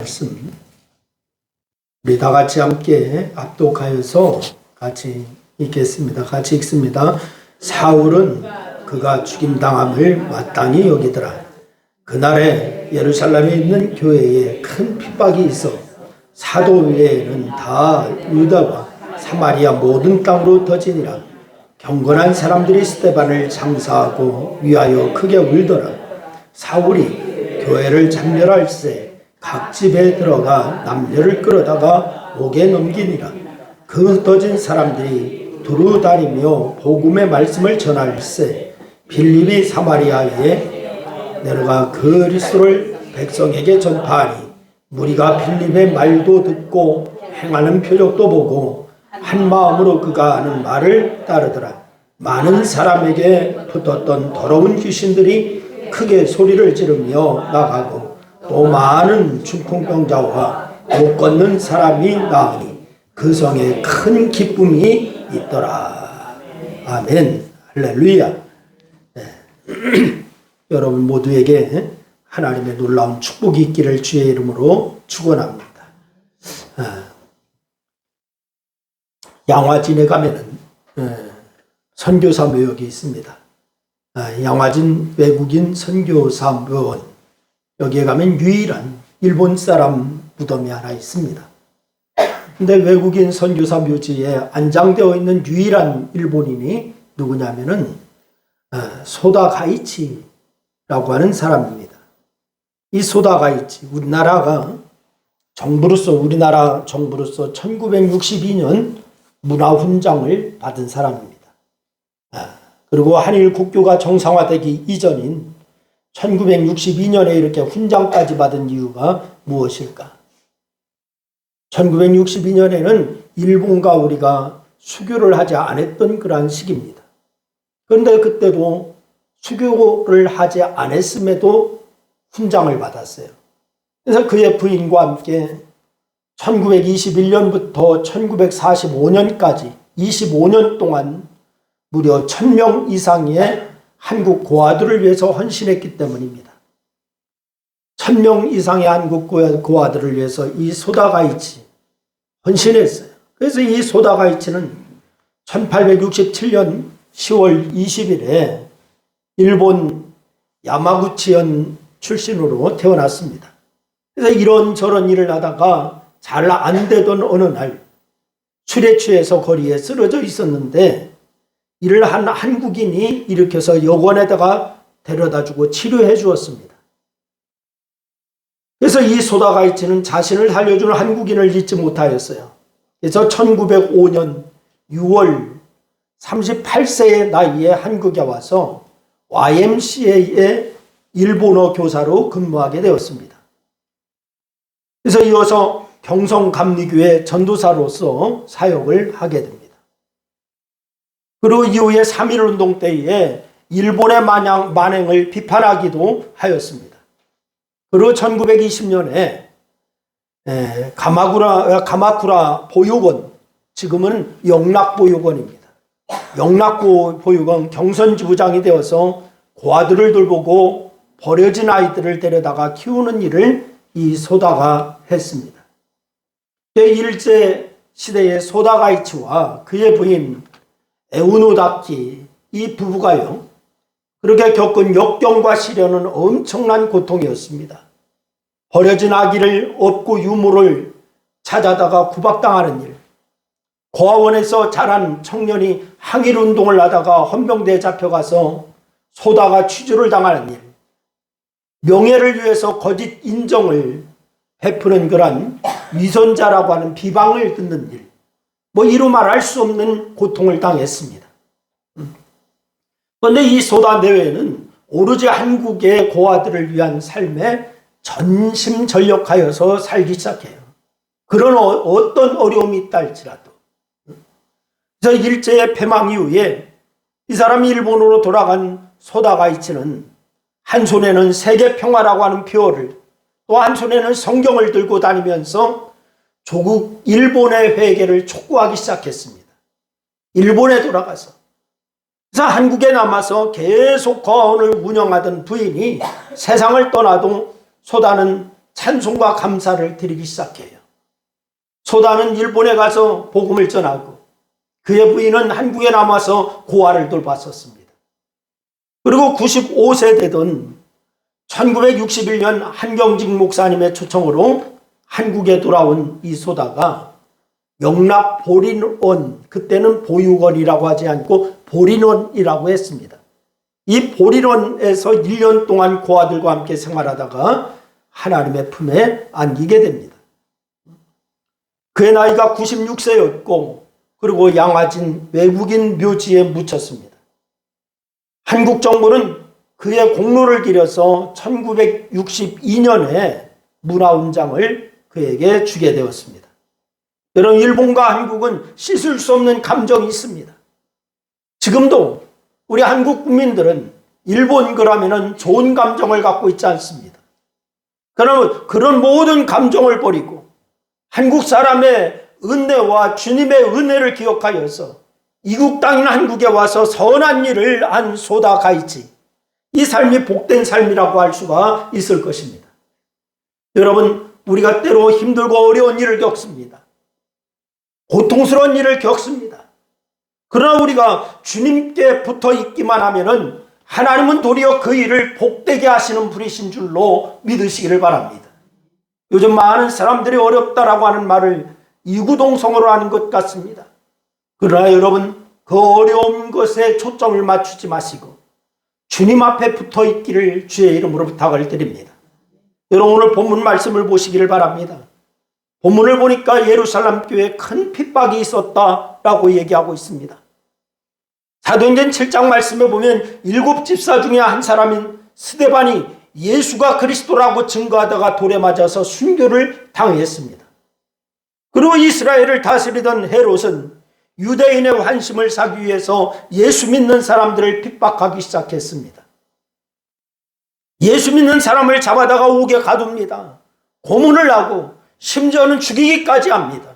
말씀 우리 다 같이 함께 압독하여서 같이 읽겠습니다. 같이 읽습니다. 사울은 그가 죽임당함을 마땅히 여기더라. 그날에 예루살렘에 있는 교회에 큰 핍박이 있어 사도 외에는 다 유다와 사마리아 모든 땅으로 터지니라. 경건한 사람들이 스데반을 장사하고 위하여 크게 울더라. 사울이 교회를 참멸할세 각 집에 들어가 남녀를 끌어다가 옥에 넘기니라. 그 흩어진 사람들이 두루 다니며 복음의 말씀을 전할세 빌립이 사마리아에 내려가 그리스도를 백성에게 전파하니 무리가 빌립의 말도 듣고 행하는 표적도 보고 한 마음으로 그가 하는 말을 따르더라. 많은 사람에게 붙었던 더러운 귀신들이 크게 소리를 지르며 나가고 또 많은 중풍병자와 못 걷는 사람이 나으니 그 성에 큰 기쁨이 있더라. 아멘. 할렐루야. 네. 여러분 모두에게 하나님의 놀라운 축복이 있기를 주의 이름으로 축원합니다. 양화진에 가면은 선교사 묘역이 있습니다. 양화진 외국인 선교사 묘원, 여기에 가면 유일한 일본 사람 무덤이 하나 있습니다. 근데 외국인 선교사 묘지에 안장되어 있는 유일한 일본인이 누구냐면은 소다 가이치라고 하는 사람입니다. 이 소다 가이치, 우리나라 정부로서 1962년 문화훈장을 받은 사람입니다. 그리고 한일 국교가 정상화되기 이전인 1962년에 이렇게 훈장까지 받은 이유가 무엇일까? 1962년에는 일본과 우리가 수교를 하지 않았던 그러한 시기입니다. 그런데 그때도 수교를 하지 않았음에도 훈장을 받았어요. 그래서 그의 부인과 함께 1921년부터 1945년까지 25년 동안 무려 1000명 이상의 한국 고아들을 위해서 헌신했기 때문입니다. 1000명 이상의 한국 고아들을 위해서 이 소다가이치 헌신했어요. 그래서 이 소다가이치는 1867년 10월 20일에 일본 야마구치현 출신으로 태어났습니다. 그래서 이런저런 일을 하다가 잘 안 되던 어느 날 술에 취해서 거리에 쓰러져 있었는데 이를 한 한국인이 일으켜서 여관에다가 데려다주고 치료해 주었습니다. 그래서 이 소다가이치는 자신을 살려주는 한국인을 잊지 못하였어요. 그래서 1905년 6월 38세의 나이에 한국에 와서 YMCA의 일본어 교사로 근무하게 되었습니다. 그래서 이어서 경성감리교회 전도사로서 사역을 하게 됩니다. 그리고 이후에 3.1운동 때에 일본의 만행을 비판하기도 하였습니다. 그리고 1920년에 가마쿠라 보육원, 지금은 영락보육원입니다. 영락보육원 경선지부장이 되어서 고아들을 돌보고 버려진 아이들을 데려다가 키우는 일을 이 소다가 했습니다. 제1제 시대의 소다가이치와 그의 부인 에우노다키, 이 부부가요, 그렇게 겪은 역경과 시련은 엄청난 고통이었습니다. 버려진 아기를 업고 유모를 찾아다가 구박당하는 일, 고아원에서 자란 청년이 항일운동을 하다가 헌병대에 잡혀가서 소다가 취조를 당하는 일, 명예를 위해서 거짓 인정을 베푸는 그런 위선자라고 하는 비방을 듣는 일, 이루 말할 수 없는 고통을 당했습니다. 그런데 이 소다 내외는 오로지 한국의 고아들을 위한 삶에 전심전력하여서 살기 시작해요. 그런 어떤 어려움이 있다 할지라도. 그래서 일제의 패망 이후에 이 사람이 일본으로 돌아간 소다가이치는 한 손에는 세계평화라고 하는 표어를, 또 한 손에는 성경을 들고 다니면서 조국 일본의 회개를 촉구하기 시작했습니다. 일본에 돌아가서. 그래서 한국에 남아서 계속 거원을 운영하던 부인이 세상을 떠나도 소다는 찬송과 감사를 드리기 시작해요. 소다는 일본에 가서 복음을 전하고 그의 부인은 한국에 남아서 고아를 돌봤었습니다. 그리고 95세 되던 1961년 한경직 목사님의 초청으로 한국에 돌아온 이 소다가 영락 보린원, 그때는 보육원이라고 하지 않고 보린원이라고 했습니다. 이 보린원에서 1년 동안 고아들과 함께 생활하다가 하나님의 품에 안기게 됩니다. 그의 나이가 96세였고 그리고 양화진 외국인 묘지에 묻혔습니다. 한국 정부는 그의 공로를 기려서 1962년에 문화훈장을 그에게 주게 되었습니다. 여러분, 일본과 한국은 씻을 수 없는 감정이 있습니다. 지금도 우리 한국 국민들은 일본 그러면은 좋은 감정을 갖고 있지 않습니다. 그러면 그런 모든 감정을 버리고 한국 사람의 은혜와 주님의 은혜를 기억하여서 이국 땅인 한국에 와서 선한 일을 한 소다 가이치, 이 삶이 복된 삶이라고 할 수가 있을 것입니다. 여러분, 우리가 때로 힘들고 어려운 일을 겪습니다. 고통스러운 일을 겪습니다. 그러나 우리가 주님께 붙어 있기만 하면은 하나님은 도리어 그 일을 복되게 하시는 분이신 줄로 믿으시기를 바랍니다. 요즘 많은 사람들이 어렵다라고 하는 말을 이구동성으로 하는 것 같습니다. 그러나 여러분, 그 어려운 것에 초점을 맞추지 마시고 주님 앞에 붙어 있기를 주의 이름으로 부탁을 드립니다. 여러분, 오늘 본문 말씀을 보시기를 바랍니다. 본문을 보니까 예루살렘 교회에 큰 핍박이 있었다라고 얘기하고 있습니다. 사도행전 7장 말씀에 보면 7집사 중에 한 사람인 스데반이 예수가 그리스도라고 증거하다가 돌에 맞아서 순교를 당했습니다. 그리고 이스라엘을 다스리던 헤롯은 유대인의 환심을 사기 위해서 예수 믿는 사람들을 핍박하기 시작했습니다. 예수 믿는 사람을 잡아다가 옥에 가둡니다. 고문을 하고 심지어는 죽이기까지 합니다.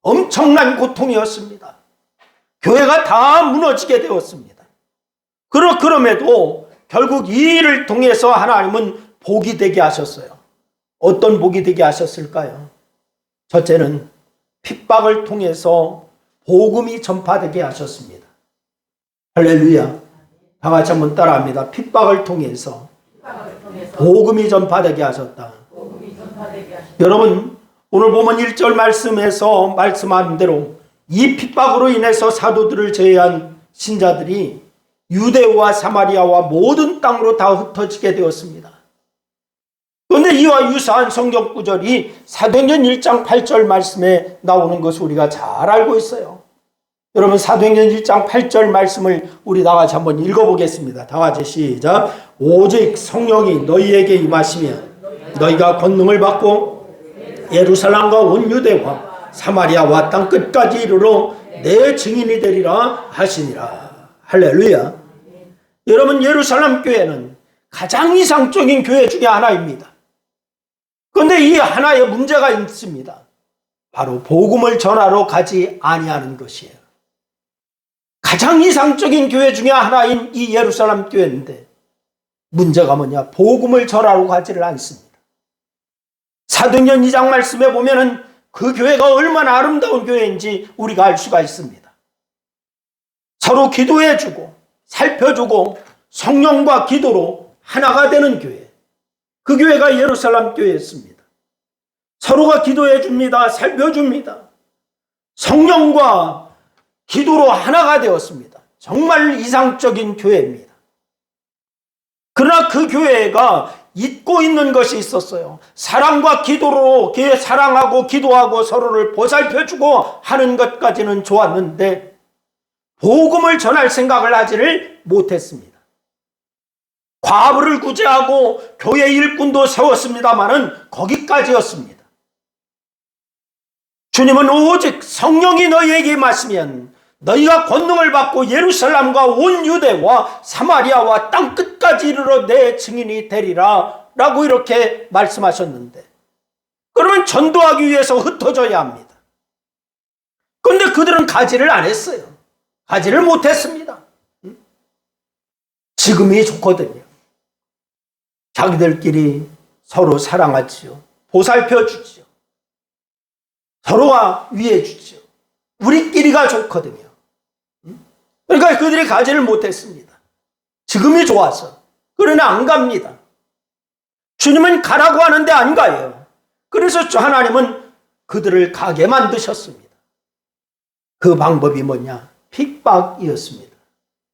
엄청난 고통이었습니다. 교회가 다 무너지게 되었습니다. 그럼에도 결국 이 일을 통해서 하나님은 복이 되게 하셨어요. 어떤 복이 되게 하셨을까요? 첫째는 핍박을 통해서 복음이 전파되게 하셨습니다. 할렐루야. 다 같이 한번 따라합니다. 핍박을 통해서 복음이 전파되게 하셨다. 여러분, 오늘 보면 1절 말씀에서 말씀한 대로 이 핍박으로 인해서 사도들을 제외한 신자들이 유대와 사마리아와 모든 땅으로 다 흩어지게 되었습니다. 그런데 이와 유사한 성경 구절이 사도행전 1장 8절 말씀에 나오는 것을 우리가 잘 알고 있어요. 여러분, 사도행전 1장 8절 말씀을 우리 다 같이 한번 읽어보겠습니다. 다 같이 시작. 오직 성령이 너희에게 임하시면 너희가 권능을 받고 예루살렘과 온 유대와 사마리아와 땅 끝까지 이르러 내 증인이 되리라 하시니라. 할렐루야. 여러분, 예루살렘 교회는 가장 이상적인 교회 중에 하나입니다. 그런데 이 하나의 문제가 있습니다. 바로 복음을 전하러 가지 아니하는 것이에요. 가장 이상적인 교회 중에 하나인 이 예루살렘 교회인데 문제가 뭐냐? 복음을 전하러 가지를 않습니다. 사도행전 2장 말씀에 보면은 그 교회가 얼마나 아름다운 교회인지 우리가 알 수가 있습니다. 서로 기도해주고 살펴주고 성령과 기도로 하나가 되는 교회, 그 교회가 예루살렘 교회였습니다. 서로가 기도해줍니다. 살펴줍니다. 성령과 기도로 하나가 되었습니다. 정말 이상적인 교회입니다. 그러나 그 교회가 잊고 있는 것이 있었어요. 사랑과 기도로 사랑하고 기도하고 서로를 보살펴주고 하는 것까지는 좋았는데 복음을 전할 생각을 하지를 못했습니다. 과부를 구제하고 교회 일꾼도 세웠습니다마는 거기까지였습니다. 주님은 오직 성령이 너희에게 임하시면 너희가 권능을 받고 예루살렘과 온 유대와 사마리아와 땅 끝까지 이르러 내 증인이 되리라 라고 이렇게 말씀하셨는데, 그러면 전도하기 위해서 흩어져야 합니다. 그런데 그들은 가지를 안 했어요. 가지를 못했습니다. 지금이 좋거든요. 자기들끼리 서로 사랑하지요. 보살펴 주지요. 서로가 위해 주지요. 우리끼리가 좋거든요. 그러니까 그들이 가지를 못했습니다. 지금이 좋아서. 그러나 안 갑니다. 주님은 가라고 하는데 안 가요. 그래서 하나님은 그들을 가게 만드셨습니다. 그 방법이 뭐냐? 핍박이었습니다.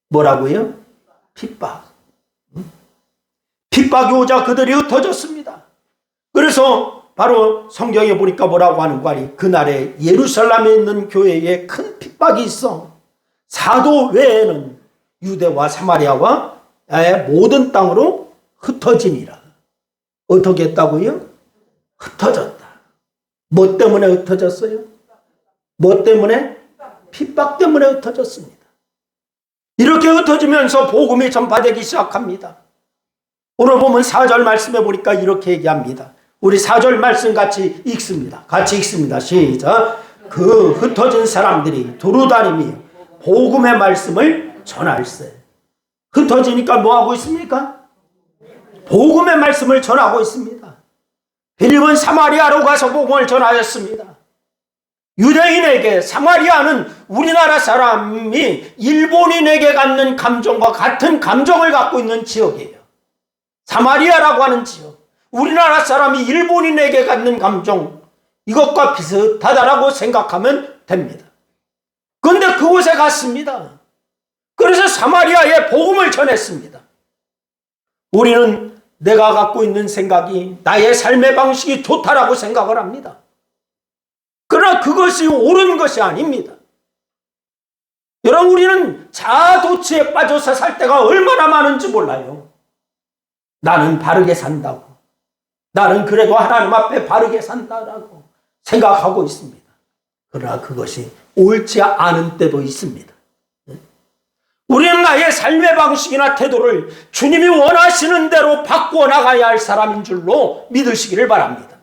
뭐라고요? 핍박. 핍박이 오자 그들이 흩어졌습니다. 그래서 바로 성경에 보니까 뭐라고 하는 거 아니? 그날에 예루살렘에 있는 교회에 큰 핍박이 있어. 사도 외에는 유대와 사마리아와 모든 땅으로 흩어지니라. 어떻게 했다고요? 흩어졌다. 뭐 때문에 흩어졌어요? 뭐 때문에? 핍박 때문에 흩어졌습니다. 이렇게 흩어지면서 복음이 전파되기 시작합니다. 오늘 보면 4절 말씀에 보니까 이렇게 얘기합니다. 우리 4절 말씀 같이 읽습니다. 같이 읽습니다. 시작. 그 흩어진 사람들이 두루다니며 복음의 말씀을 전할세. 흩어지니까 뭐하고 있습니까? 복음의 말씀을 전하고 있습니다. 빌립은 사마리아로 가서 복음을 전하였습니다. 유대인에게 사마리아는 우리나라 사람이 일본인에게 갖는 감정과 같은 감정을 갖고 있는 지역이에요. 사마리아라고 하는 지역. 우리나라 사람이 일본인에게 갖는 감정, 이것과 비슷하다라고 생각하면 됩니다. 그런데 그곳에 갔습니다. 그래서 사마리아에 복음을 전했습니다. 우리는 내가 갖고 있는 생각이 나의 삶의 방식이 좋다라고 생각을 합니다. 그러나 그것이 옳은 것이 아닙니다. 여러분, 우리는 자아도취에 빠져서 살 때가 얼마나 많은지 몰라요. 나는 바르게 산다고. 나는 그래도 하나님 앞에 바르게 산다라고 생각하고 있습니다. 그러나 그것이 옳지 않은 때도 있습니다. 우리는 나의 삶의 방식이나 태도를 주님이 원하시는 대로 바꾸어 나가야 할 사람인 줄로 믿으시기를 바랍니다.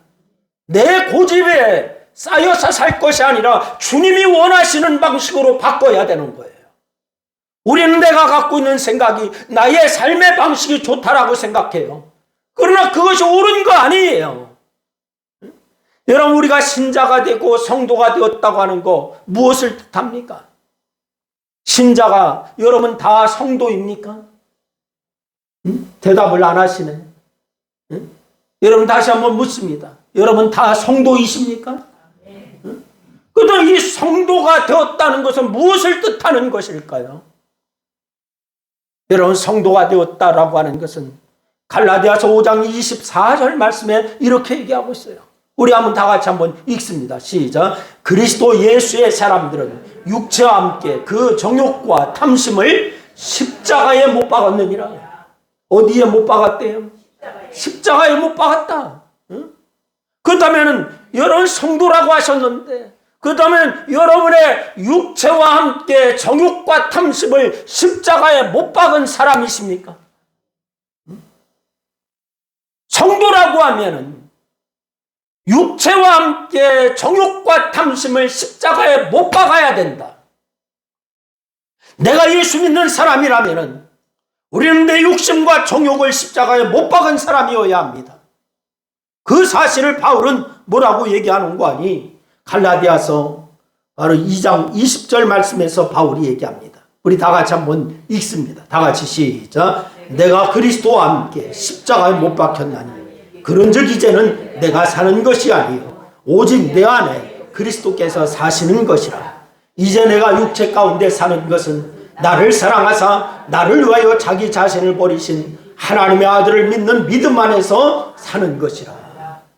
내 고집에 쌓여서 살 것이 아니라 주님이 원하시는 방식으로 바꿔야 되는 거예요. 우리는 내가 갖고 있는 생각이 나의 삶의 방식이 좋다라고 생각해요. 그러나 그것이 옳은 거 아니에요. 여러분, 우리가 신자가 되고 성도가 되었다고 하는 거 무엇을 뜻합니까? 신자가 여러분 다 성도입니까? 대답을 안 하시네. 여러분 다시 한번 묻습니다. 여러분 다 성도이십니까? 그런데 이 성도가 되었다는 것은 무엇을 뜻하는 것일까요? 여러분, 성도가 되었다라고 하는 것은 갈라디아서 5장 24절 말씀에 이렇게 얘기하고 있어요. 우리 다 같이 한번 읽습니다. 시작. 그리스도 예수의 사람들은 육체와 함께 그 정욕과 탐심을 십자가에 못 박았느니라. 어디에 못 박았대요? 십자가에 못 박았다. 그렇다면 여러분 성도라고 하셨는데, 그렇다면 여러분의 육체와 함께 정욕과 탐심을 십자가에 못 박은 사람이십니까? 성도라고 하면은 육체와 함께 정욕과 탐심을 십자가에 못 박아야 된다. 내가 예수 믿는 사람이라면은 우리는 내 육심과 정욕을 십자가에 못 박은 사람이어야 합니다. 그 사실을 바울은 뭐라고 얘기하는 거 아니? 갈라디아서 바로 2장 20절 말씀에서 바울이 얘기합니다. 우리 다 같이 한번 읽습니다. 다 같이 시작. 내가 그리스도와 함께 십자가에 못 박혔나니 그런즉 이제는 내가 사는 것이 아니요 오직 내 안에 그리스도께서 사시는 것이라. 이제 내가 육체 가운데 사는 것은 나를 사랑하사 나를 위하여 자기 자신을 버리신 하나님의 아들을 믿는 믿음 안에서 사는 것이라.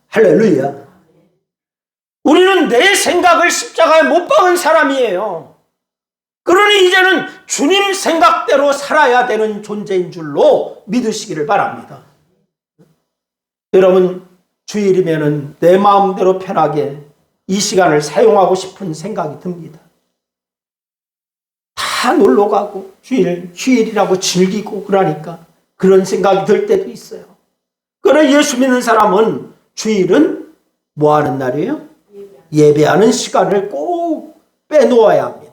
할렐루야. 우리는 내 생각을 십자가에 못 박은 사람이에요. 그러니 이제는 주님 생각대로 살아야 되는 존재인 줄로 믿으시기를 바랍니다. 여러분, 주일이면은 내 마음대로 편하게 이 시간을 사용하고 싶은 생각이 듭니다. 다 놀러 가고 주일이라고 즐기고 그러니까 그런 생각이 들 때도 있어요. 그러나 예수 믿는 사람은 주일은 뭐 하는 날이에요? 예배하는 시간을 꼭 빼놓아야 합니다.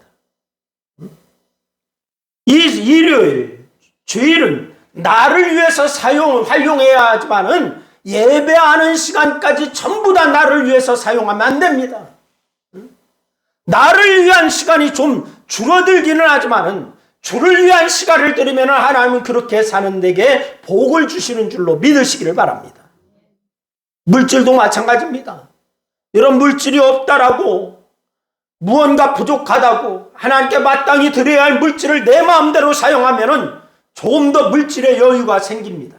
이 일요일, 주일은 나를 위해서 활용해야 하지만은 예배하는 시간까지 전부 다 나를 위해서 사용하면 안 됩니다. 나를 위한 시간이 좀 줄어들기는 하지만은 주를 위한 시간을 들이면 하나님은 그렇게 사는 데게 복을 주시는 줄로 믿으시기를 바랍니다. 물질도 마찬가지입니다. 이런 물질이 없다라고 무언가 부족하다고 하나님께 마땅히 드려야 할 물질을 내 마음대로 사용하면은 조금 더 물질의 여유가 생깁니다.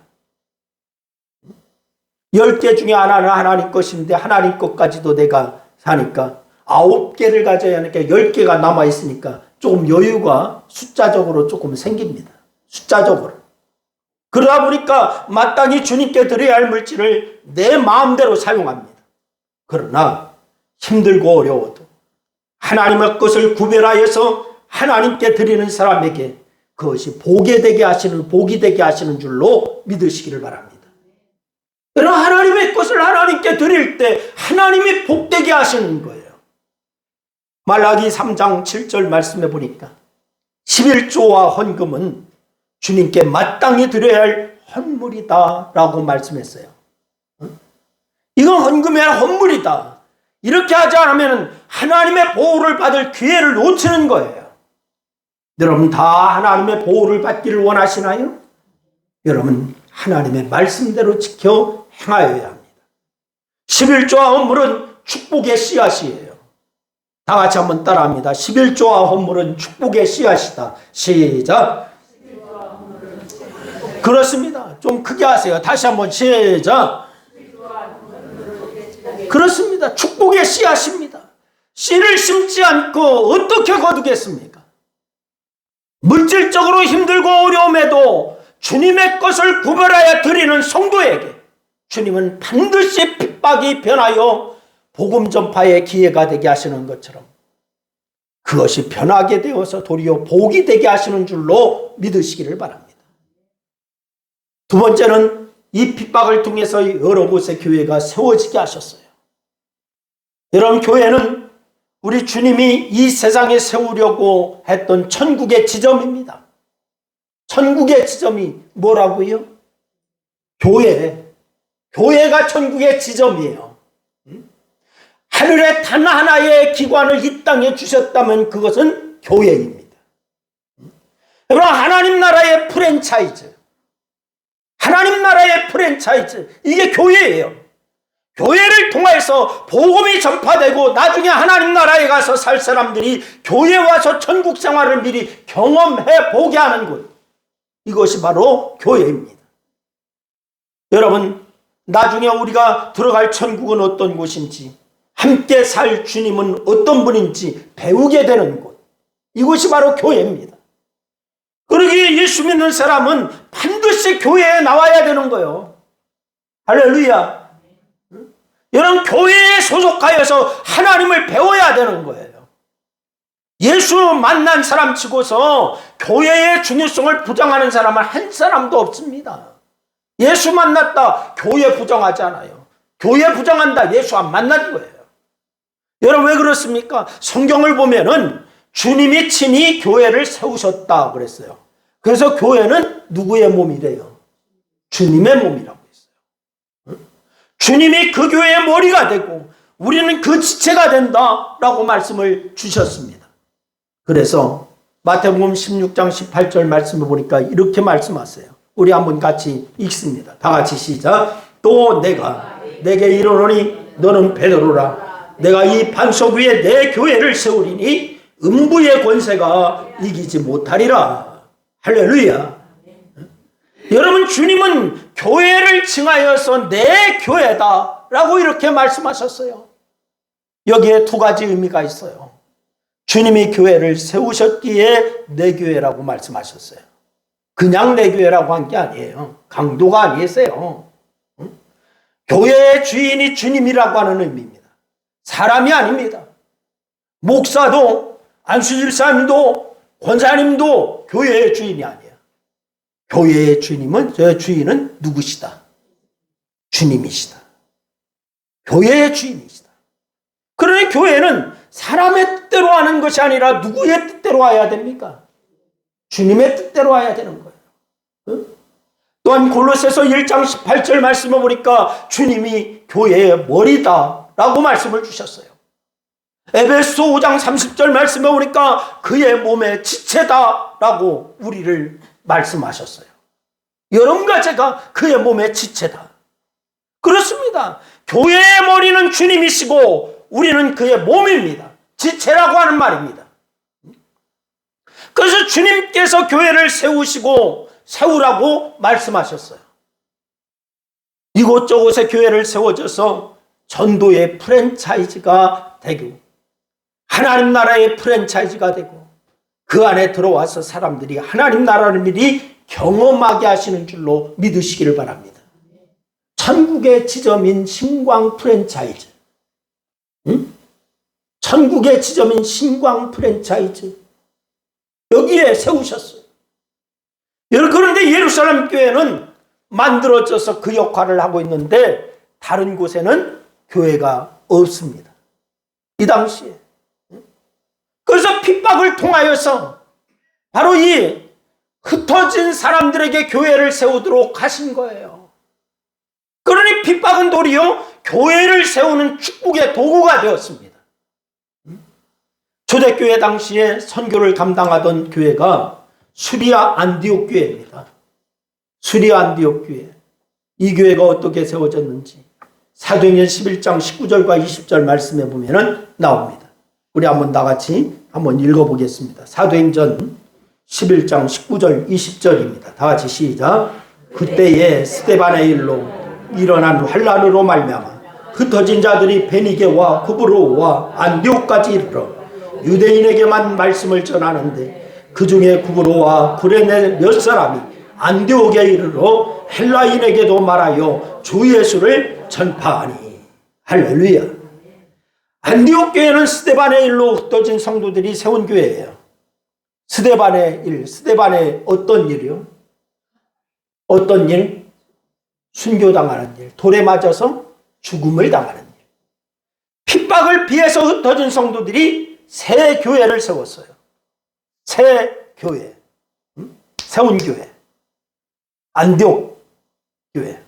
10개 중에 하나는 하나님 것인데 하나님 것까지도 내가 사니까 9개를 가져야 하니까 10개가 남아있으니까 조금 여유가 숫자적으로 조금 생깁니다. 숫자적으로. 그러다 보니까 마땅히 주님께 드려야 할 물질을 내 마음대로 사용합니다. 그러나 힘들고 어려워도 하나님의 것을 구별하여서 하나님께 드리는 사람에게 그것이 복이 되게 하시는 줄로 믿으시기를 바랍니다. 그러나 하나님의 것을 하나님께 드릴 때 하나님이 복되게 하시는 거예요. 말라기 3장 7절 말씀해 보니까 11조와 헌금은 주님께 마땅히 드려야 할 헌물이다 라고 말씀했어요. 이건 헌금이 아니라 헌물이다. 이렇게 하지 않으면 하나님의 보호를 받을 기회를 놓치는 거예요. 여러분 다 하나님의 보호를 받기를 원하시나요? 여러분 하나님의 말씀대로 지켜 행하여야 합니다. 11조와 헌물은 축복의 씨앗이에요. 다 같이 한번 따라합니다. 11조와 헌물은 축복의 씨앗이다. 시작. 그렇습니다. 좀 크게 하세요. 다시 한번 시작. 그렇습니다. 축복의 씨앗입니다. 씨를 심지 않고 어떻게 거두겠습니까? 물질적으로 힘들고 어려움에도 주님의 것을 구별하여 드리는 성도에게 주님은 반드시 핍박이 변하여 복음 전파의 기회가 되게 하시는 것처럼 그것이 변하게 되어서 도리어 복이 되게 하시는 줄로 믿으시기를 바랍니다. 두 번째는 이 핍박을 통해서 여러 곳의 교회가 세워지게 하셨어요. 여러분 교회는 우리 주님이 이 세상에 세우려고 했던 천국의 지점입니다. 천국의 지점이 뭐라고요? 교회가 천국의 지점이에요. 하늘에 단 하나의 기관을 이 땅에 주셨다면 그것은 교회입니다. 여러분 하나님 나라의 프랜차이즈, 이게 교회예요. 교회를 통해서 복음이 전파되고 나중에 하나님 나라에 가서 살 사람들이 교회에 와서 천국 생활을 미리 경험해 보게 하는 곳, 이것이 바로 교회입니다. 여러분 나중에 우리가 들어갈 천국은 어떤 곳인지, 함께 살 주님은 어떤 분인지 배우게 되는 곳, 이곳이 바로 교회입니다. 그러기에 예수 믿는 사람은 반드시 교회에 나와야 되는 거예요. 할렐루야. 여러분 교회에 소속하여서 하나님을 배워야 되는 거예요. 예수 만난 사람 치고서 교회의 중요성을 부정하는 사람은 한 사람도 없습니다. 예수 만났다 교회 부정하지 않아요. 교회 부정한다 예수 안 만난 거예요. 여러분 왜 그렇습니까? 성경을 보면은 주님이 친히 교회를 세우셨다 그랬어요. 그래서 교회는 누구의 몸이래요? 주님의 몸이라고 했어요. 주님이 그 교회의 머리가 되고 우리는 그 지체가 된다라고 말씀을 주셨습니다. 그래서 마태복음 16장 18절 말씀을 보니까 이렇게 말씀하세요. 우리 한번 같이 읽습니다. 다 같이 시작. 또 내가 내게 이르노니 너는 베드로라. 내가 이 반석 위에 내 교회를 세우리니 음부의 권세가 이기지 못하리라. 할렐루야. 여러분 주님은 교회를 칭하여서 내 교회다라고 이렇게 말씀하셨어요. 여기에 두 가지 의미가 있어요. 주님이 교회를 세우셨기에 내 교회라고 말씀하셨어요. 그냥 내 교회라고 한 게 아니에요. 강도가 아니세요. 교회의 주인이 주님이라고 하는 의미입니다. 사람이 아닙니다. 목사도 안수집사님도 권사님도 교회의 주인이 아니에요. 교회의 주님은 저 주인은 누구시다? 주님이시다. 교회의 주인이시다. 그러니 교회는 사람의 뜻대로 하는 것이 아니라 누구의 뜻대로 와야 됩니까? 주님의 뜻대로 와야 되는 거예요. 또한 골로새서 1장 18절 말씀을 보니까 주님이 교회의 머리다라고 말씀을 주셨어요. 에베소 5장 30절 말씀을 보니까 그의 몸의 지체다라고 우리를 말씀하셨어요. 여러분과 제가 그의 몸의 지체다. 그렇습니다. 교회의 머리는 주님이시고 우리는 그의 몸입니다. 지체라고 하는 말입니다. 그래서 주님께서 교회를 세우라고 말씀하셨어요. 이곳저곳에 교회를 세워져서 전도의 프랜차이즈가 되고 하나님 나라의 프랜차이즈가 되고 그 안에 들어와서 사람들이 하나님 나라를 미리 경험하게 하시는 줄로 믿으시기를 바랍니다. 천국의 지점인 신광 프랜차이즈, 천국의 지점인 신광 프랜차이즈, 여기에 세우셨어요. 그런데 예루살렘 교회는 만들어져서 그 역할을 하고 있는데 다른 곳에는 교회가 없습니다. 이 당시에. 그래서 핍박을 통하여서 바로 이 흩어진 사람들에게 교회를 세우도록 하신 거예요. 그러니 핍박은 도리어 교회를 세우는 축복의 도구가 되었습니다. 초대교회 당시에 선교를 감당하던 교회가 수리아 안디옥 교회입니다. 수리아 안디옥 교회. 이 교회가 어떻게 세워졌는지 사도행전 11장 19절과 20절 말씀에 보면 나옵니다. 우리 한번 다 같이 한번 읽어보겠습니다. 사도행전 11장 19절 20절입니다. 다 같이 시작. 그때에 스데반의 일로 일어난 환란으로 말미암아 흩어진 자들이 베니게와 구브로와 안디옥까지 이르러 유대인에게만 말씀을 전하는데 그 중에 구브로와 구레네 몇 사람이 안디옥에 이르러 헬라인에게도 말하여 주 예수를 전파하니. 할렐루야. 안디옥 교회는 스데반의 일로 흩어진 성도들이 세운 교회예요. 스데반의 일, 스데반의 어떤 일이요? 어떤 일? 순교당하는 일, 돌에 맞아서 죽음을 당하는 일. 핍박을 피해서 흩어진 성도들이 새 교회를 세웠어요. 새 교회, 세운 교회, 안디옥 교회.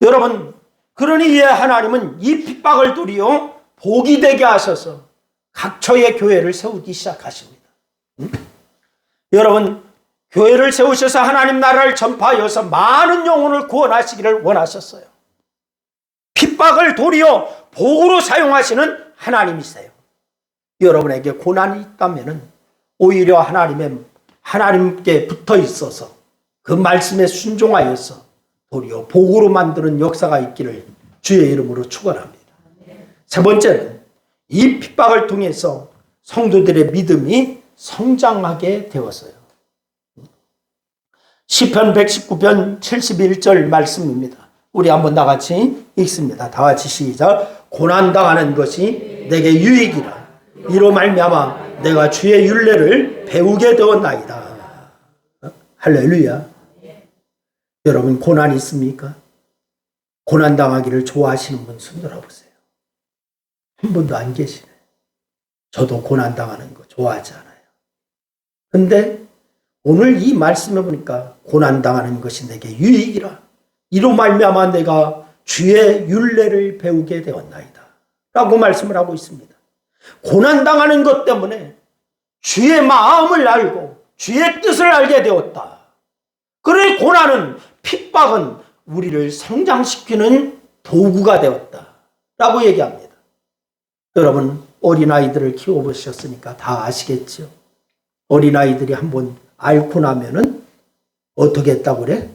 여러분, 그러니 이에 하나님은 이 핍박을 도리어 복이 되게 하셔서 각처의 교회를 세우기 시작하십니다. 여러분, 교회를 세우셔서 하나님 나라를 전파하여서 많은 영혼을 구원하시기를 원하셨어요. 핍박을 도리어 복으로 사용하시는 하나님이세요. 여러분에게 고난이 있다면 오히려 하나님께 붙어 있어서 그 말씀에 순종하여서 도리어 복으로 만드는 역사가 있기를 주의 이름으로 축원합니다. 세 번째는 이 핍박을 통해서 성도들의 믿음이 성장하게 되었어요. 시편 119편 71절 말씀입니다. 우리 한번 다 같이 읽습니다. 다 같이 시작. 고난당하는 것이 내게 유익이라. 이로 말미암아 내가 주의 율례를 배우게 되었나이다. 할렐루야. 여러분, 고난 있습니까? 고난당하기를 좋아하시는 분 손 들어보세요. 한 분도 안 계시네. 저도 고난당하는 거 좋아하지 않아요. 근데 오늘 이 말씀에 보니까 고난당하는 것이 내게 유익이라. 이로 말미암아 내가 주의 율례를 배우게 되었나이다. 라고 말씀을 하고 있습니다. 고난당하는 것 때문에 주의 마음을 알고 주의 뜻을 알게 되었다. 그러니 고난은, 핍박은 우리를 성장시키는 도구가 되었다. 라고 얘기합니다. 여러분, 어린아이들을 키워보셨으니까 다 아시겠죠? 어린아이들이 한번 앓고 나면은 어떻게 했다고 그래?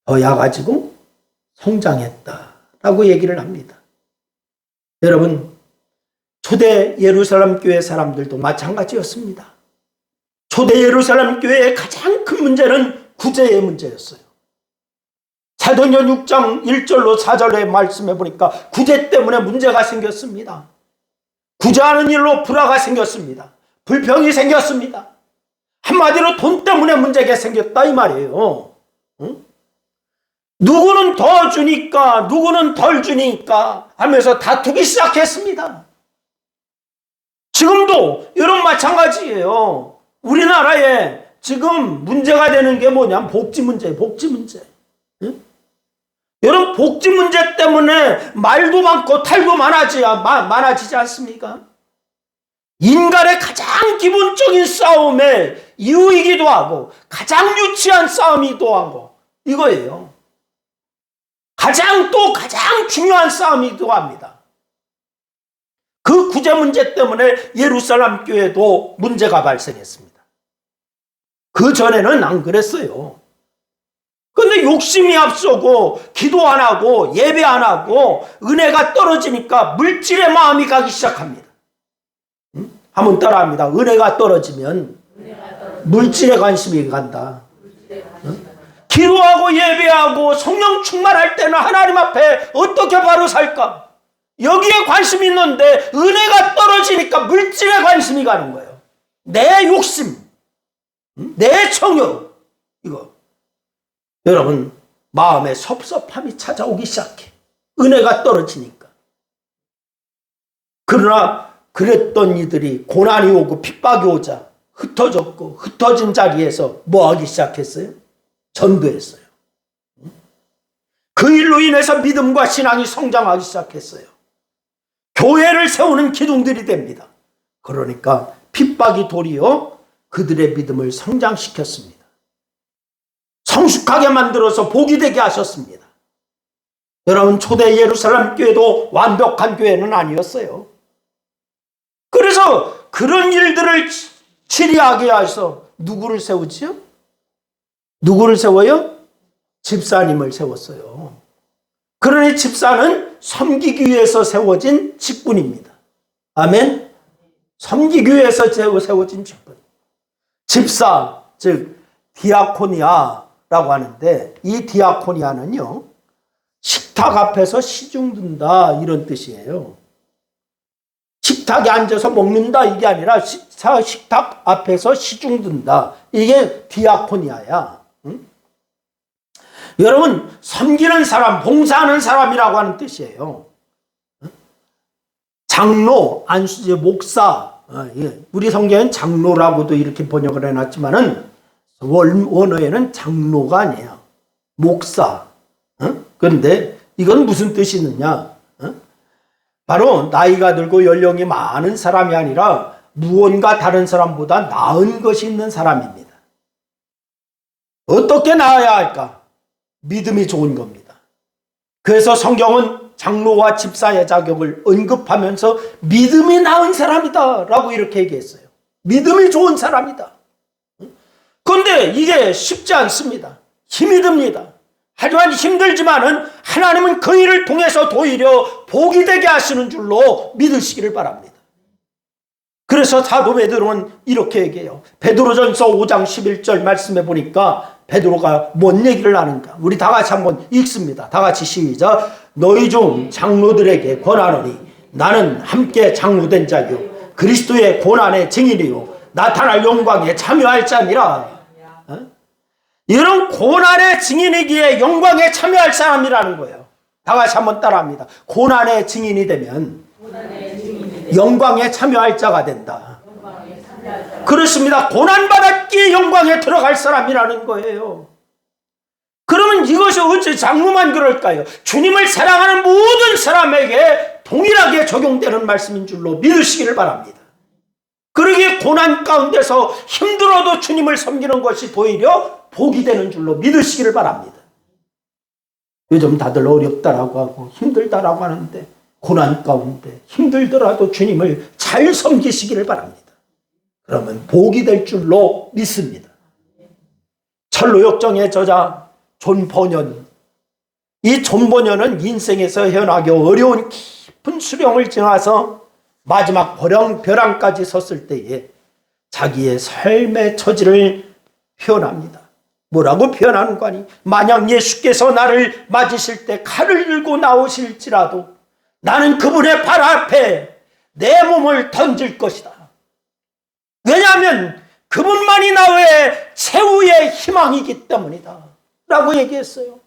더 야가지고 성장했다라고 얘기를 합니다. 여러분, 초대 예루살렘 교회 사람들도 마찬가지였습니다. 초대 예루살렘 교회의 가장 큰 문제는 구제의 문제였어요. 사도행전 6장 1절로 4절의 말씀해 보니까 구제 때문에 문제가 생겼습니다. 구제하는 일로 불화가 생겼습니다. 불평이 생겼습니다. 한마디로 돈 때문에 문제가 생겼다 이 말이에요. 응? 누구는 더 주니까 누구는 덜 주니까 하면서 다투기 시작했습니다. 지금도 여러분 마찬가지예요. 우리나라에 지금 문제가 되는 게 뭐냐면 복지 문제예요. 복지 문제. 응? 여러분 복지 문제 때문에 말도 많고 탈도 많아지지 않습니까? 인간의 가장 기본적인 싸움의 이유이기도 하고 가장 유치한 싸움이기도 하고 이거예요. 가장 중요한 싸움이기도 합니다. 그 구제 문제 때문에 예루살렘 교회도 문제가 발생했습니다. 그 전에는 안 그랬어요. 근데 욕심이 앞서고 기도 안 하고 예배 안 하고 은혜가 떨어지니까 물질의 마음이 가기 시작합니다. 한번 따라합니다. 은혜가 떨어지면 물질에 관심이 간다. 기도하고 예배하고 성령 충만할 때는 하나님 앞에 어떻게 바로 살까? 여기에 관심이 있는데 은혜가 떨어지니까 물질에 관심이 가는 거예요. 내 욕심, 내 청욕, 이거. 여러분 마음에 섭섭함이 찾아오기 시작해. 은혜가 떨어지니까. 그러나 그랬던 이들이 고난이 오고 핍박이 오자 흩어졌고 흩어진 자리에서 뭐 하기 시작했어요? 전도했어요. 그 일로 인해서 믿음과 신앙이 성장하기 시작했어요. 교회를 세우는 기둥들이 됩니다. 그러니까 핍박이 도리어 그들의 믿음을 성장시켰습니다. 성숙하게 만들어서 복이 되게 하셨습니다. 여러분 초대 예루살렘 교회도 완벽한 교회는 아니었어요. 그래서 그런 일들을 치리하게 해서 누구를 세우지요? 누구를 세워요? 집사님을 세웠어요. 그러니 집사는 섬기기 위해서 세워진 직분입니다. 아멘? 섬기기 위해서 세워진 직분. 집사, 즉 디아코니아라고 하는데 이 디아코니아는요 식탁 앞에서 시중 든다 이런 뜻이에요. 식탁에 앉아서 먹는다 이게 아니라 식탁 앞에서 시중 든다. 이게 디아코니아야. 응? 여러분 섬기는 사람, 봉사하는 사람이라고 하는 뜻이에요. 장로, 안수제, 목사, 우리 성경에는 장로라고도 이렇게 번역을 해놨지만은 원어에는 장로가 아니에요. 목사. 그런데 이건 무슨 뜻이 있느냐? 바로 나이가 들고 연령이 많은 사람이 아니라 무언가 다른 사람보다 나은 것이 있는 사람입니다. 어떻게 나아야 할까? 믿음이 좋은 겁니다. 그래서 성경은 장로와 집사의 자격을 언급하면서 믿음이 나은 사람이다 라고 이렇게 얘기했어요. 믿음이 좋은 사람이다. 그런데 이게 쉽지 않습니다. 힘이 듭니다. 하지만 힘들지만은 하나님은 그 일을 통해서 오히려 복이 되게 하시는 줄로 믿으시기를 바랍니다. 그래서 사도 베드로는 이렇게 얘기해요. 베드로전서 5장 11절 말씀해 보니까 베드로가 뭔 얘기를 하는가? 우리 다 같이 한번 읽습니다. 다 같이 시작. 너희 중 장로들에게 권하노니 나는 함께 장로된 자요 그리스도의 고난의 증인이요 나타날 영광에 참여할 자니라. 이런 고난의 증인이기에 영광에 참여할 사람이라는 거예요. 다 같이 한번 따라합니다. 고난의 증인이 되면 영광에 참여할 자가 된다. 그렇습니다. 고난받았기에 영광에 들어갈 사람이라는 거예요. 그러면 이것이 어째 장로만 그럴까요? 주님을 사랑하는 모든 사람에게 동일하게 적용되는 말씀인 줄로 믿으시기를 바랍니다. 그러기에 고난 가운데서 힘들어도 주님을 섬기는 것이 오히려 복이 되는 줄로 믿으시기를 바랍니다. 요즘 다들 어렵다라고 하고 힘들다라고 하는데 고난 가운데 힘들더라도 주님을 잘 섬기시기를 바랍니다. 그러면 복이 될 줄로 믿습니다. 철로역정의 저자 존 버년, 이 존 버년은 인생에서 헤어나기 어려운 깊은 수령을 지나서 마지막 벼랑까지 섰을 때에 자기의 삶의 처지를 표현합니다. 뭐라고 표현하는 거 아니? 만약 예수께서 나를 맞으실 때 칼을 들고 나오실지라도 나는 그분의 발 앞에 내 몸을 던질 것이다. 왜냐하면 그분만이 나의 최후의 희망이기 때문이다 라고 얘기했어요.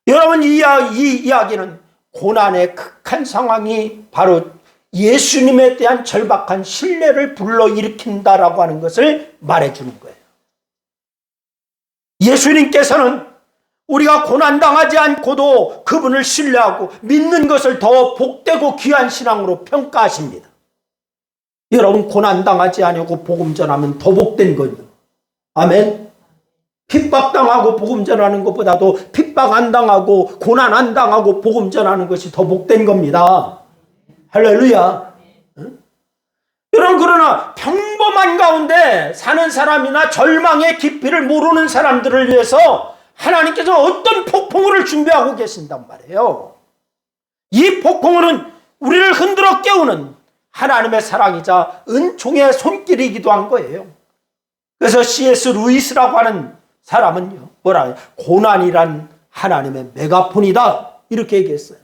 여러분 이 이야기는 고난의 극한 상황이 바로 예수님에 대한 절박한 신뢰를 불러일으킨다라고 하는 것을 말해주는 거예요. 예수님께서는 우리가 고난당하지 않고도 그분을 신뢰하고 믿는 것을 더 복되고 귀한 신앙으로 평가하십니다. 여러분, 고난당하지 않고 복음 전하면 더 복된 거예요. 아멘. 핍박당하고 복음 전하는 것보다도 핍박 안 당하고 고난 안 당하고 복음 전하는 것이 더 복된 겁니다. 할렐루야. 응? 여러분, 그러나 평범한 가운데 사는 사람이나 절망의 깊이를 모르는 사람들을 위해서 하나님께서 어떤 폭풍우를 준비하고 계신단 말이에요. 이 폭풍우는 우리를 흔들어 깨우는 하나님의 사랑이자 은총의 손길이기도 한 거예요. 그래서 C.S. 루이스라고 하는 사람은요, 뭐라 해요? 고난이란 하나님의 메가폰이다, 이렇게 얘기했어요.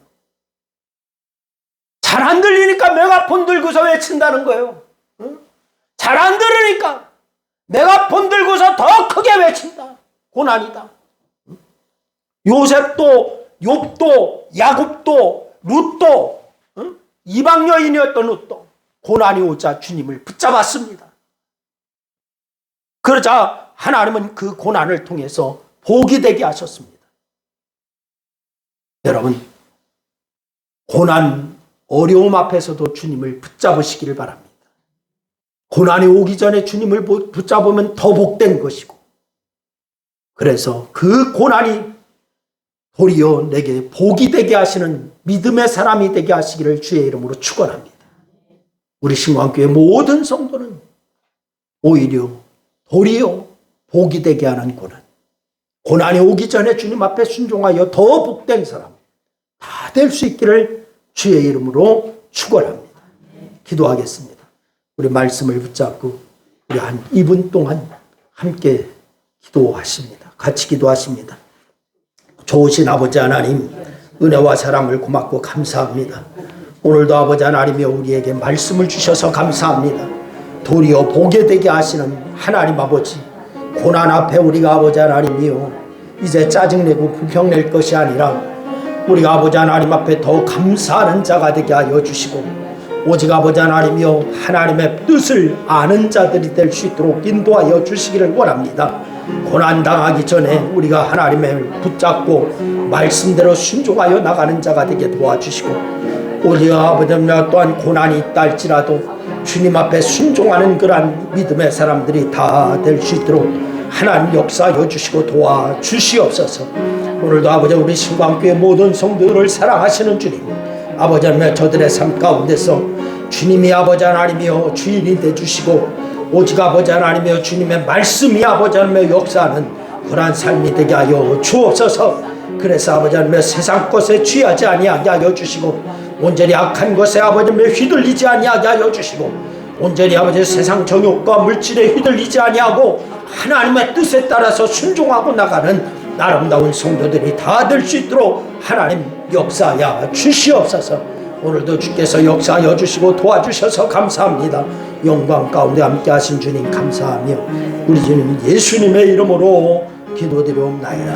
잘 안 들리니까 메가폰 들고서 외친다는 거예요. 응? 잘 안 들으니까 메가폰 들고서 더 크게 외친다. 고난이다. 응? 요셉도, 욥도, 야곱도, 룻도, 응? 이방 여인이었던 룻도 고난이 오자 주님을 붙잡았습니다. 그러자 하나님은 그 고난을 통해서 복이 되게 하셨습니다. 여러분, 고난, 어려움 앞에서도 주님을 붙잡으시기를 바랍니다. 고난이 오기 전에 주님을 붙잡으면 더 복된 것이고, 그래서 그 고난이 도리어 내게 복이 되게 하시는 믿음의 사람이 되게 하시기를 주의 이름으로 축원합니다. 우리 신광교회 모든 성도는 오히려 도리어 복이 되게 하는 고난이 오기 전에 주님 앞에 순종하여 더 복된 사람 다 될 수 있기를 주의 이름으로 축원합니다. 기도하겠습니다. 우리 말씀을 붙잡고 우리 한 2분 동안 함께 기도하십니다. 같이 기도하십니다. 좋으신 아버지 하나님, 은혜와 사랑을 고맙고 감사합니다. 오늘도 아버지 하나님이 우리에게 말씀을 주셔서 감사합니다. 도리어 복이 되게 하시는 하나님 아버지, 고난 앞에 우리가 아버지 하나님이요, 이제 짜증내고 불평낼 것이 아니라 우리가 아버지 하나님 앞에 더 감사하는 자가 되게 하여 주시고, 오직 아버지 하나님이요, 하나님의 뜻을 아는 자들이 될 수 있도록 인도하여 주시기를 원합니다. 고난당하기 전에 우리가 하나님을 붙잡고 말씀대로 순종하여 나가는 자가 되게 도와주시고, 우리가 아버지 하나님 또한 고난이 있다 할지라도 주님 앞에 순종하는 그러한 믿음의 사람들이 다 될 수 있도록 하나님 역사하여 주시고 도와주시옵소서. 오늘도 아버지 우리 신광교회 모든 성도들을 사랑하시는 주님, 아버지 하나님 저들의 삶 가운데서 주님이 아버지 하나님이여 주인이 되주시고, 오직 아버지 하나님이여 주님의 말씀이 아버지 하나님의 역사하는 그러한 삶이 되게 하여 주옵소서. 그래서 아버지 하나님의 세상 것에 취하지 아니하게 하여 주시고, 온전히 악한 것에 아버지 하나님의 휘둘리지 아니하게 하여 주시고, 온전히 아버지 세상 정욕과 물질에 휘둘리지 아니하고 하나님의 뜻에 따라서 순종하고 나가는 아름다운 성도들이 다 될 수 있도록 하나님 역사하여 주시옵소서. 오늘도 주께서 역사하여 주시고 도와주셔서 감사합니다. 영광 가운데 함께 하신 주님 감사하며 우리 주님 예수님의 이름으로 기도드리옵나이다.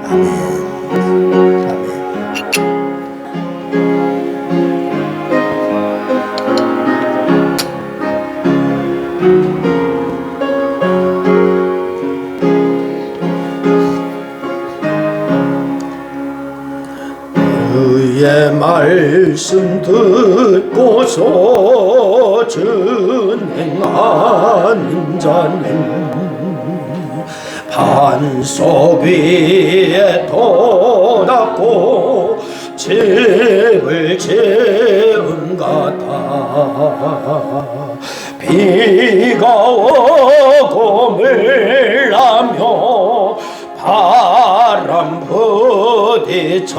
아멘. 아멘. 그의 말씀 듣고서 준행하는 자는 반석 위에 돋았고 집을 지은 같아. 비가 오고 물나며 바람 부딪혀도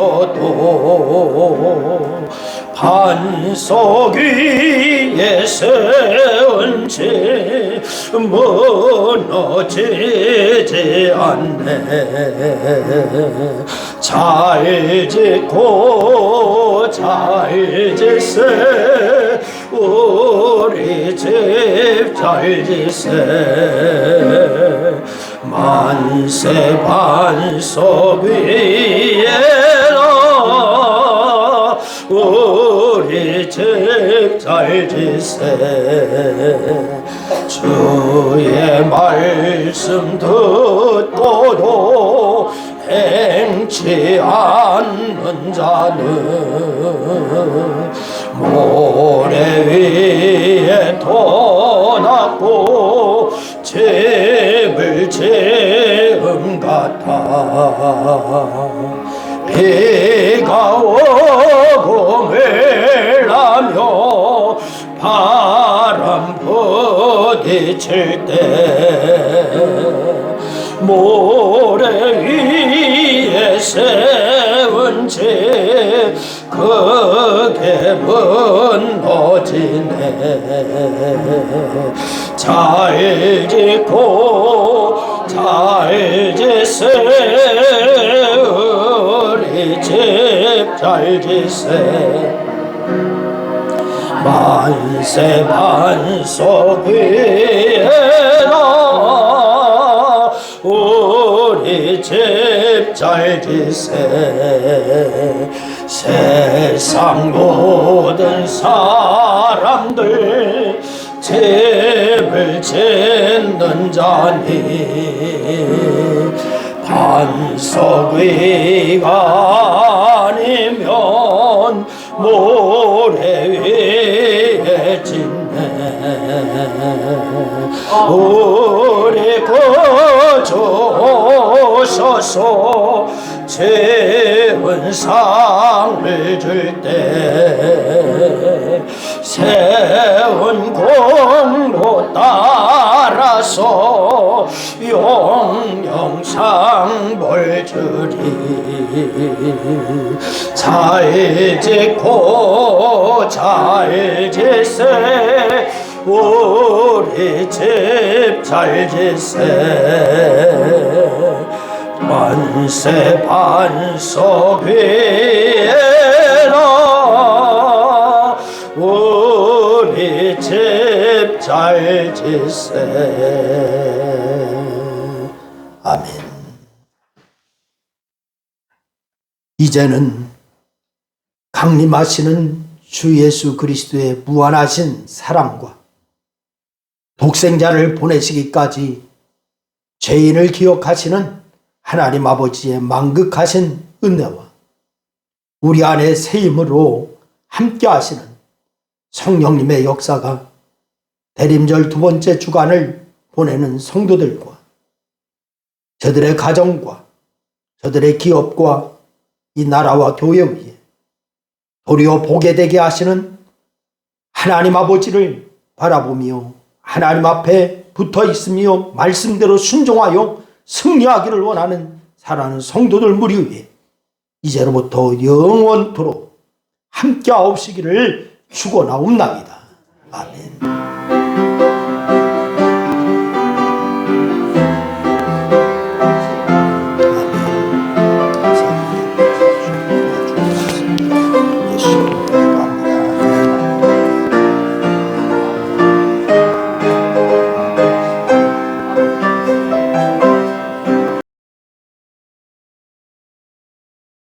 반석 위에 세운 집 무너지지 않네. 잘 짓고 잘 짓세 우리 집 잘 짓세. 만세 반석 위에라 우리 집 잘 지세. 주의 말씀 듣고도 행치 않는 자는 모래 위에 떠났고 집을 지음 같아. 비가 오고 멜하며 바람 부딪힐 때 모래 위에 세운 집 그게 무너지네. 잘 짓고 잘 지세. 우리 집 잘 지세. 만세 반석 위에나 우리 집 잘 지세. 세상 모든 사람들 집을 짓는 자니 반석 위가 아니면 모래 위에 짓네. 우리 구주오셔서 재운 상을 줄 때 세운 공로 따라서 영영상볼 주리. 잘 짓고 잘 지세. 우리 집 잘 지세. 만세 반석 위에나 우리 집 잘 지세. 아멘. 이제는 강림하시는 주 예수 그리스도의 무한하신 사랑과 독생자를 보내시기까지 죄인을 기억하시는 하나님 아버지의 만극하신 은혜와 우리 안에 새 힘으로 함께 하시는 성령님의 역사가 대림절 두 번째 주간을 보내는 성도들과 저들의 가정과 저들의 기업과 이 나라와 교회 위에 도리어 보게 되게 하시는 하나님 아버지를 바라보며 하나님 앞에 붙어 있으며 말씀대로 순종하여 승리하기를 원하는 사랑하는 성도들 무리 위에 이제로부터 영원토록 함께 하옵시기를 축원하옵나이다. 아멘.